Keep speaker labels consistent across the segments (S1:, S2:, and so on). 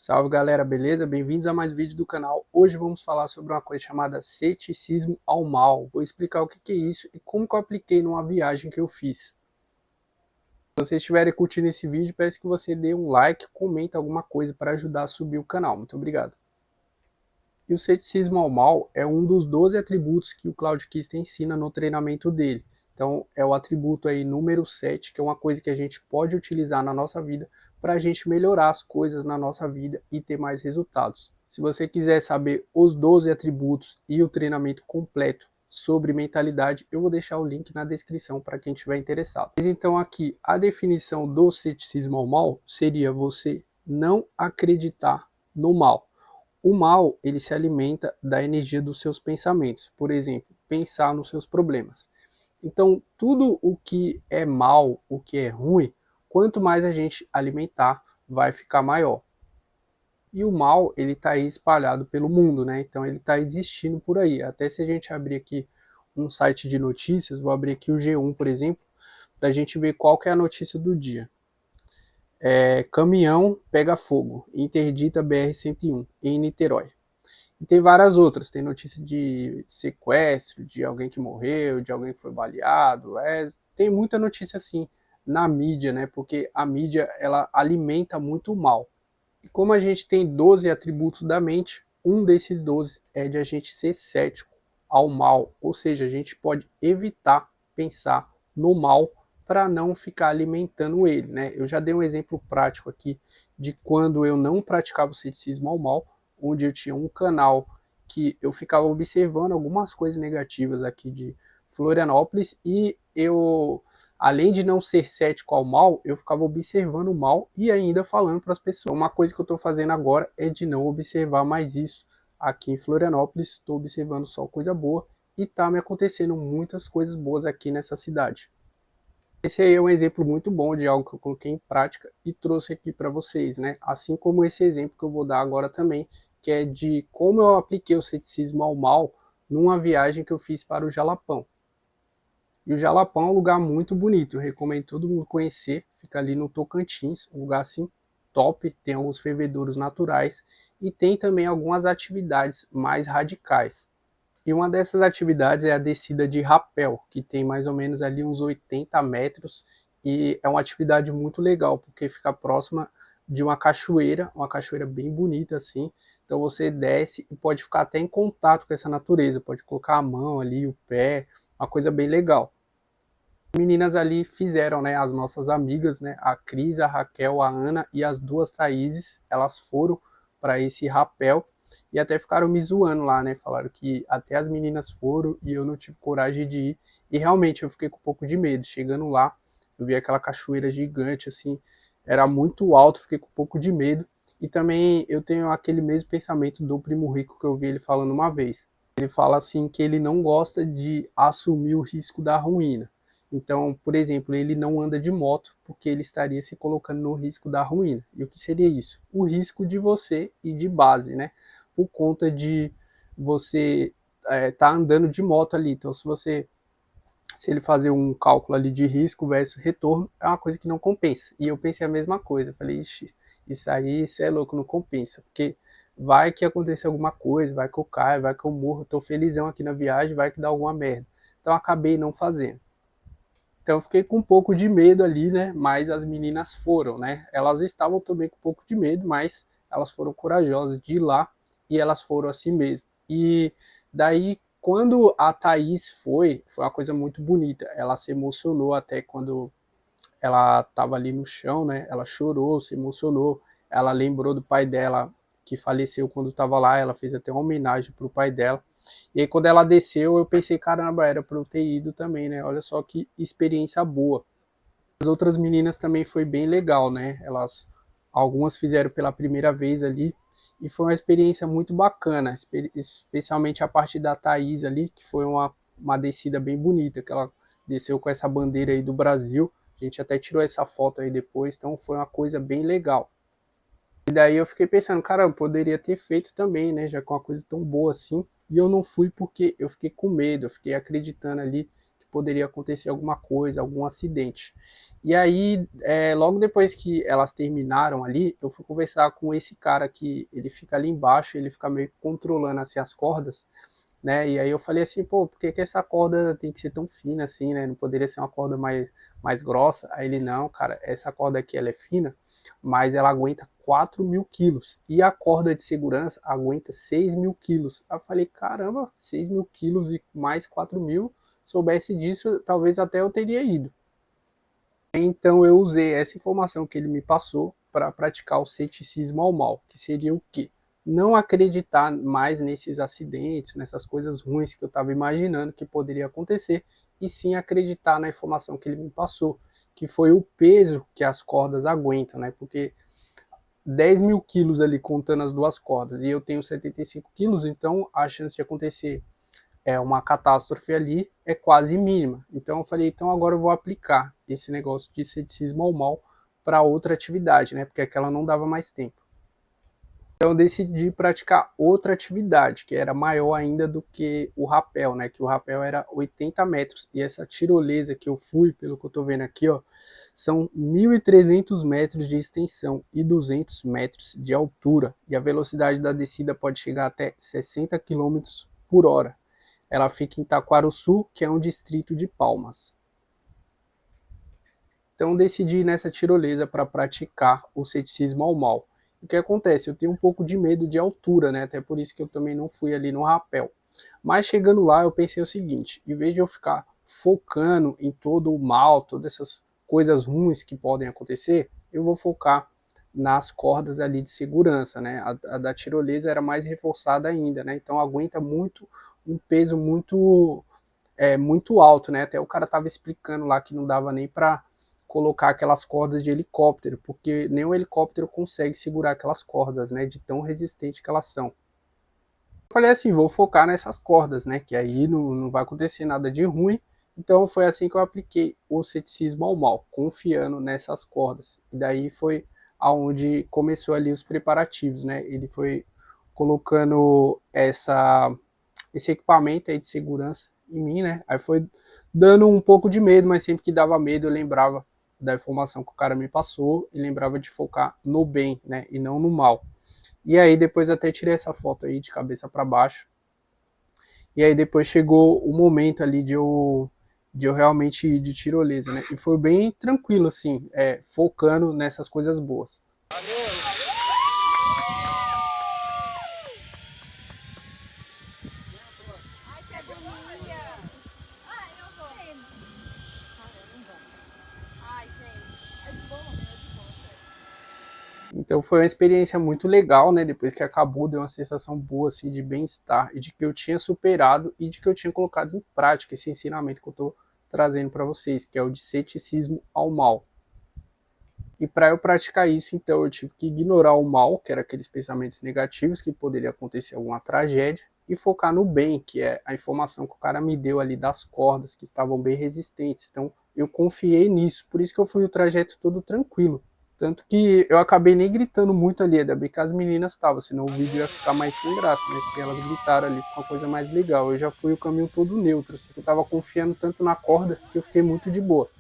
S1: Salve galera, beleza? Bem-vindos a mais um vídeo do canal. Hoje vamos falar sobre uma coisa chamada ceticismo ao mal. Vou explicar o que é isso e como que eu apliquei numa viagem que eu fiz. Se vocês estiverem curtindo esse vídeo, peço que você dê um like, comenta alguma coisa para ajudar a subir o canal. Muito obrigado. E o ceticismo ao mal é um dos 12 atributos que o Claude Kister ensina no treinamento dele. Então é o atributo aí número 7, que é uma coisa que a gente pode utilizar na nossa vida para a gente melhorar as coisas na nossa vida e ter mais resultados. Se você quiser saber os 12 atributos e o treinamento completo sobre mentalidade, eu vou deixar o link na descrição para quem estiver interessado. Mas então aqui, a definição do ceticismo ao mal seria você não acreditar no mal. O mal, ele se alimenta da energia dos seus pensamentos. Por exemplo, pensar nos seus problemas. Então, tudo o que é mal, o que é ruim, quanto mais a gente alimentar, vai ficar maior. E o mal, ele está aí espalhado pelo mundo, né? Então, ele está existindo por aí. Até se a gente abrir aqui um site de notícias, vou abrir aqui o G1, por exemplo, para a gente ver qual que é a notícia do dia. Caminhão pega fogo, interdita BR-101 em Niterói. E tem várias outras, tem notícia de sequestro, de alguém que morreu, de alguém que foi baleado, tem muita notícia assim na mídia, né? Porque a mídia, ela alimenta muito o mal. E como a gente tem 12 atributos da mente, um desses 12 é de a gente ser cético ao mal, ou seja, a gente pode evitar pensar no mal para não ficar alimentando ele, né? Eu já dei um exemplo prático aqui de quando eu não praticava o ceticismo ao mal, onde eu tinha um canal que eu ficava observando algumas coisas negativas aqui de Florianópolis e eu, além de não ser cético ao mal, eu ficava observando o mal e ainda falando para as pessoas. Uma coisa que eu estou fazendo agora é de não observar mais isso aqui em Florianópolis, estou observando só coisa boa e está me acontecendo muitas coisas boas aqui nessa cidade. Esse aí é um exemplo muito bom de algo que eu coloquei em prática e trouxe aqui para vocês, né? Assim como esse exemplo que eu vou dar agora também, que é de como eu apliquei o ceticismo ao mal numa viagem que eu fiz para o Jalapão. E o Jalapão é um lugar muito bonito, eu recomendo todo mundo conhecer, fica ali no Tocantins, um lugar assim top, tem alguns fervedouros naturais e tem também algumas atividades mais radicais. E uma dessas atividades é a descida de rapel, que tem mais ou menos ali uns 80 metros e é uma atividade muito legal, porque fica próxima de uma cachoeira bem bonita assim, então você desce e pode ficar até em contato com essa natureza, pode colocar a mão ali, o pé, uma coisa bem legal. As meninas ali fizeram, né, as nossas amigas, né, a Cris, a Raquel, a Ana e as duas Thaíses, elas foram para esse rapel e até ficaram me zoando lá, né, falaram que até as meninas foram e eu não tive coragem de ir, e realmente eu fiquei com um pouco de medo, chegando lá, eu vi aquela cachoeira gigante, assim, era muito alto, fiquei com um pouco de medo, e também eu tenho aquele mesmo pensamento do Primo Rico que eu vi ele falando uma vez, ele fala assim que ele não gosta de assumir o risco da ruína. Então, por exemplo, ele não anda de moto porque ele estaria se colocando no risco da ruína. E o que seria isso? O risco de você ir de base, né? Por conta de você tá andando de moto ali. Então, se ele fazer um cálculo ali de risco versus retorno, é uma coisa que não compensa. E eu pensei a mesma coisa. Eu falei, ixi, isso é louco, não compensa. Porque vai que aconteça alguma coisa, vai que eu caio, vai que eu morro, tô felizão aqui na viagem, vai que dá alguma merda. Então, acabei não fazendo. Então eu fiquei com um pouco de medo ali, né? Mas as meninas foram, né? Elas estavam também com um pouco de medo, mas elas foram corajosas de ir lá e elas foram assim mesmo. E daí, quando a Thaís foi uma coisa muito bonita. Ela se emocionou até quando ela estava ali no chão, né? Ela chorou, se emocionou. Ela lembrou do pai dela que faleceu quando estava lá. Ela fez até uma homenagem para o pai dela. E aí quando ela desceu, eu pensei, caramba, era para eu ter ido também, né? Olha só que experiência boa. As outras meninas também foi bem legal, né? Algumas fizeram pela primeira vez ali e foi uma experiência muito bacana, especialmente a parte da Thaís ali, que foi uma descida bem bonita, que ela desceu com essa bandeira aí do Brasil. A gente até tirou essa foto aí depois, então foi uma coisa bem legal. E daí eu fiquei pensando, cara, eu poderia ter feito também, né? Já com uma coisa tão boa assim. E eu não fui porque eu fiquei com medo, eu fiquei acreditando ali que poderia acontecer alguma coisa, algum acidente. E aí, logo depois que elas terminaram ali, eu fui conversar com esse cara que ele fica ali embaixo, ele fica meio que controlando assim as cordas, né? E aí eu falei assim, pô, por que que essa corda tem que ser tão fina assim, né? Não poderia ser uma corda mais grossa? Aí ele, não, cara, essa corda aqui ela é fina, mas ela aguenta 4.000 quilos. E a corda de segurança aguenta 6.000 quilos. Aí eu falei, caramba, 6.000 quilos e mais 4.000, soubesse disso, talvez até eu teria ido. Então eu usei essa informação que ele me passou para praticar o ceticismo ao mal, que seria o quê? Não acreditar mais nesses acidentes, nessas coisas ruins que eu estava imaginando que poderia acontecer, e sim acreditar na informação que ele me passou, que foi o peso que as cordas aguentam, né? Porque 10.000 quilos ali contando as duas cordas, e eu tenho 75 quilos, então a chance de acontecer uma catástrofe ali é quase mínima. Então eu falei, então agora eu vou aplicar esse negócio de ceticismo ao mal para outra atividade, né? Porque aquela não dava mais tempo. Então eu decidi praticar outra atividade, que era maior ainda do que o rapel, né? Que o rapel era 80 metros. E essa tirolesa que eu fui, pelo que eu tô vendo aqui, ó, são 1.300 metros de extensão e 200 metros de altura. E a velocidade da descida pode chegar até 60 quilômetros por hora. Ela fica em Taquarussu, que é um distrito de Palmas. Então decidi ir nessa tirolesa para praticar o ceticismo ao mal. O que acontece? Eu tenho um pouco de medo de altura, né? Até por isso que eu também não fui ali no rapel. Mas chegando lá, eu pensei o seguinte: em vez de eu ficar focando em todo o mal, todas essas coisas ruins que podem acontecer, eu vou focar nas cordas ali de segurança, né? A da tirolesa era mais reforçada ainda, né? Então aguenta muito um peso muito alto, né? Até o cara tava explicando lá que não dava nem para colocar aquelas cordas de helicóptero, porque nem o helicóptero consegue segurar aquelas cordas, né? De tão resistente que elas são. Falei assim, vou focar nessas cordas, né? Que aí não vai acontecer nada de ruim. Então foi assim que eu apliquei o ceticismo ao mal, confiando nessas cordas. E daí foi aonde começou ali os preparativos, né? Ele foi colocando esse equipamento aí de segurança em mim, né? Aí foi dando um pouco de medo, mas sempre que dava medo eu lembrava da informação que o cara me passou e lembrava de focar no bem, né? E não no mal. E aí depois até tirei essa foto aí de cabeça para baixo. E aí depois chegou o momento ali de eu realmente ir de tirolesa, né? E foi bem tranquilo, assim, focando nessas coisas boas. Então foi uma experiência muito legal, né? Depois que acabou, deu uma sensação boa, assim, de bem-estar e de que eu tinha superado e de que eu tinha colocado em prática esse ensinamento que eu estou trazendo para vocês, que é o de ceticismo ao mal. E para eu praticar isso, então eu tive que ignorar o mal, que era aqueles pensamentos negativos que poderia acontecer alguma tragédia, e focar no bem, que é a informação que o cara me deu ali das cordas, que estavam bem resistentes. Então eu confiei nisso, por isso que eu fui o trajeto todo tranquilo. Tanto que eu acabei nem gritando muito ali, ainda bem que as meninas estavam, senão o vídeo ia ficar mais sem graça, né? Porque elas gritaram ali, ficou uma coisa mais legal. Eu já fui o caminho todo neutro, assim, eu tava confiando tanto na corda que eu fiquei muito de boa.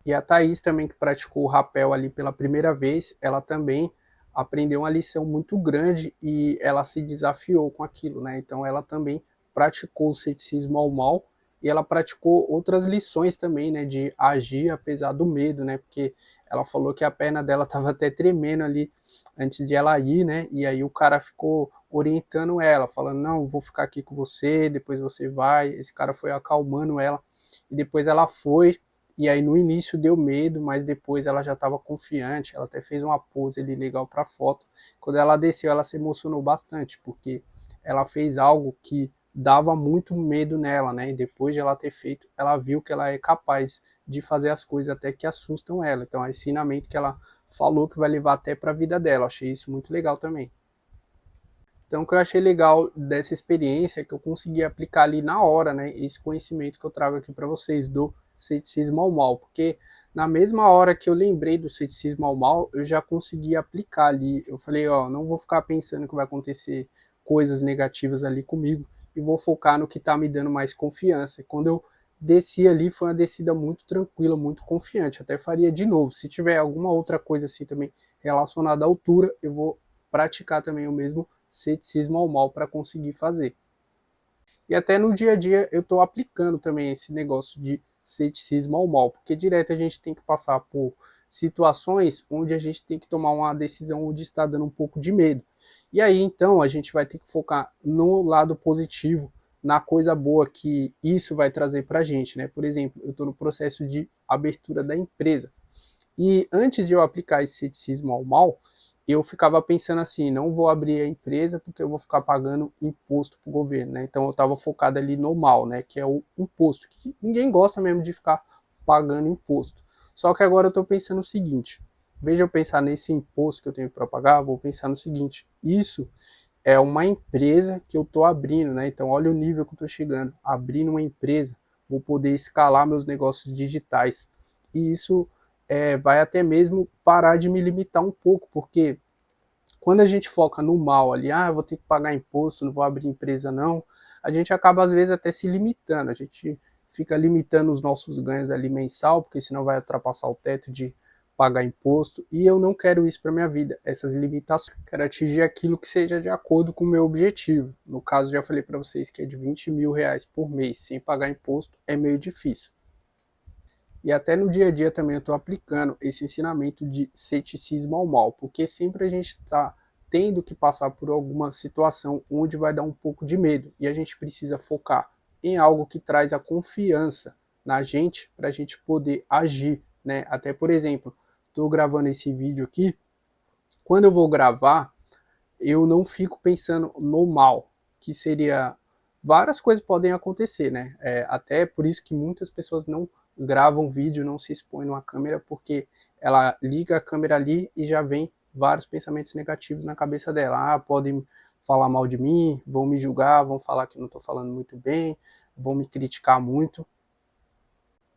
S1: E a Thaís também, que praticou o rapel ali pela primeira vez, ela também aprendeu uma lição muito grande e ela se desafiou com aquilo, né? Então ela também praticou o ceticismo ao mal e ela praticou outras lições também, né? De agir apesar do medo, né? Porque ela falou que a perna dela estava até tremendo ali antes de ela ir, né? E aí o cara ficou orientando ela, falando, não, vou ficar aqui com você, depois você vai. Esse cara foi acalmando ela e depois ela foi. E aí no início deu medo, mas depois ela já estava confiante, ela até fez uma pose ali legal para foto. Quando ela desceu, ela se emocionou bastante, porque ela fez algo que dava muito medo nela, né? E depois de ela ter feito, ela viu que ela é capaz de fazer as coisas até que assustam ela. Então é um ensinamento que ela falou que vai levar até para a vida dela. Eu achei isso muito legal também. Então, o que eu achei legal dessa experiência é que eu consegui aplicar ali na hora, né, esse conhecimento que eu trago aqui para vocês do ceticismo ao mal, porque na mesma hora que eu lembrei do ceticismo ao mal, eu já consegui aplicar ali. Eu falei, ó, não vou ficar pensando que vai acontecer coisas negativas ali comigo e vou focar no que está me dando mais confiança. E quando eu desci ali, foi uma descida muito tranquila, muito confiante, até faria de novo. Se tiver alguma outra coisa assim também relacionada à altura, eu vou praticar também o mesmo ceticismo ao mal para conseguir fazer. E até no dia a dia eu estou aplicando também esse negócio de ceticismo ao mal, porque direto a gente tem que passar por situações onde a gente tem que tomar uma decisão onde está dando um pouco de medo. E aí então a gente vai ter que focar no lado positivo, na coisa boa que isso vai trazer para a gente, né? Por exemplo, eu estou no processo de abertura da empresa. E antes de eu aplicar esse ceticismo ao mal, eu ficava pensando assim, não vou abrir a empresa porque eu vou ficar pagando imposto para o governo, né? Então eu estava focado ali no mal, né? Que é o imposto, que ninguém gosta mesmo de ficar pagando imposto. Só que agora eu estou pensando o seguinte, em vez de eu pensar nesse imposto que eu tenho para pagar, vou pensar no seguinte, isso é uma empresa que eu estou abrindo, né? Então olha o nível que eu estou chegando, abrindo uma empresa, vou poder escalar meus negócios digitais. E isso vai até mesmo parar de me limitar um pouco, porque quando a gente foca no mal ali, ah, vou ter que pagar imposto, não vou abrir empresa não, a gente acaba às vezes até se limitando, a gente fica limitando os nossos ganhos ali mensal, porque senão vai ultrapassar o teto de pagar imposto, e eu não quero isso para minha vida, essas limitações. Quero atingir aquilo que seja de acordo com o meu objetivo. No caso, já falei para vocês que é de 20 mil reais por mês, sem pagar imposto, é meio difícil. E até no dia a dia também eu estou aplicando esse ensinamento de ceticismo ao mal, porque sempre a gente está tendo que passar por alguma situação onde vai dar um pouco de medo, e a gente precisa focar em algo que traz a confiança na gente, para a gente poder agir, né? Até, por exemplo, estou gravando esse vídeo aqui, quando eu vou gravar, eu não fico pensando no mal, que seria várias coisas podem acontecer, né? Até por isso que muitas pessoas não gravam vídeo, não se expõem numa câmera, porque ela liga a câmera ali e já vem vários pensamentos negativos na cabeça dela. Ah, podem falar mal de mim, vão me julgar, vão falar que eu não estou falando muito bem, vão me criticar muito.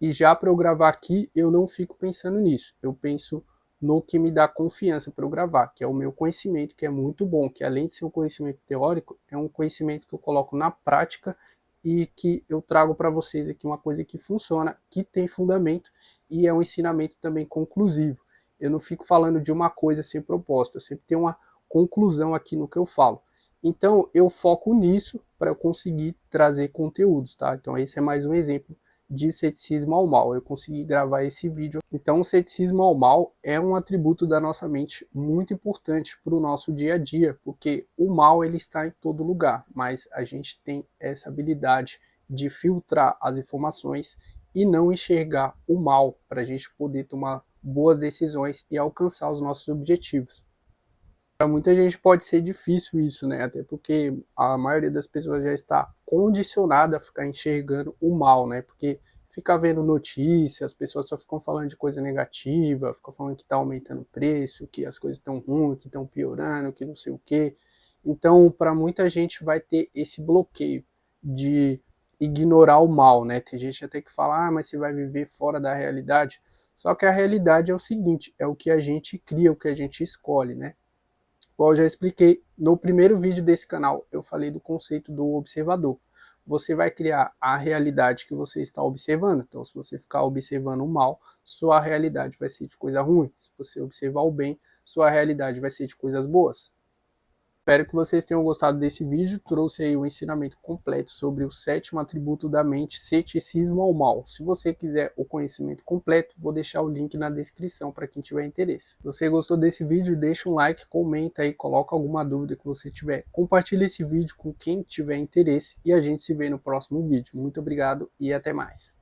S1: E já para eu gravar aqui, eu não fico pensando nisso. Eu penso no que me dá confiança para eu gravar, que é o meu conhecimento, que é muito bom, que além de ser um conhecimento teórico, é um conhecimento que eu coloco na prática e que eu trago para vocês aqui uma coisa que funciona, que tem fundamento e é um ensinamento também conclusivo. Eu não fico falando de uma coisa sem propósito, eu sempre tenho uma conclusão aqui no que eu falo. Então, eu foco nisso para eu conseguir trazer conteúdos, tá? Então, esse é mais um exemplo de ceticismo ao mal. Eu consegui gravar esse vídeo. Então, o ceticismo ao mal é um atributo da nossa mente muito importante para o nosso dia a dia, porque o mal ele está em todo lugar, mas a gente tem essa habilidade de filtrar as informações e não enxergar o mal para a gente poder tomar boas decisões e alcançar os nossos objetivos. Para muita gente pode ser difícil isso, né? Até porque a maioria das pessoas já está condicionada a ficar enxergando o mal, né? Porque fica vendo notícias, as pessoas só ficam falando de coisa negativa, ficam falando que está aumentando o preço, que as coisas estão ruins, que estão piorando, que não sei o quê. Então, para muita gente vai ter esse bloqueio de ignorar o mal, né? Tem gente até que fala, ah, mas você vai viver fora da realidade. Só que a realidade é o seguinte, é o que a gente cria, o que a gente escolhe, né? Igual eu já expliquei no primeiro vídeo desse canal, eu falei do conceito do observador. Você vai criar a realidade que você está observando. Então, se você ficar observando o mal, sua realidade vai ser de coisa ruim. Se você observar o bem, sua realidade vai ser de coisas boas. Espero que vocês tenham gostado desse vídeo. Trouxe aí o ensinamento completo sobre o sétimo atributo da mente, ceticismo ao mal. Se você quiser o conhecimento completo, vou deixar o link na descrição para quem tiver interesse. Se você gostou desse vídeo, deixa um like, comenta aí, coloca alguma dúvida que você tiver. Compartilhe esse vídeo com quem tiver interesse e a gente se vê no próximo vídeo. Muito obrigado e até mais.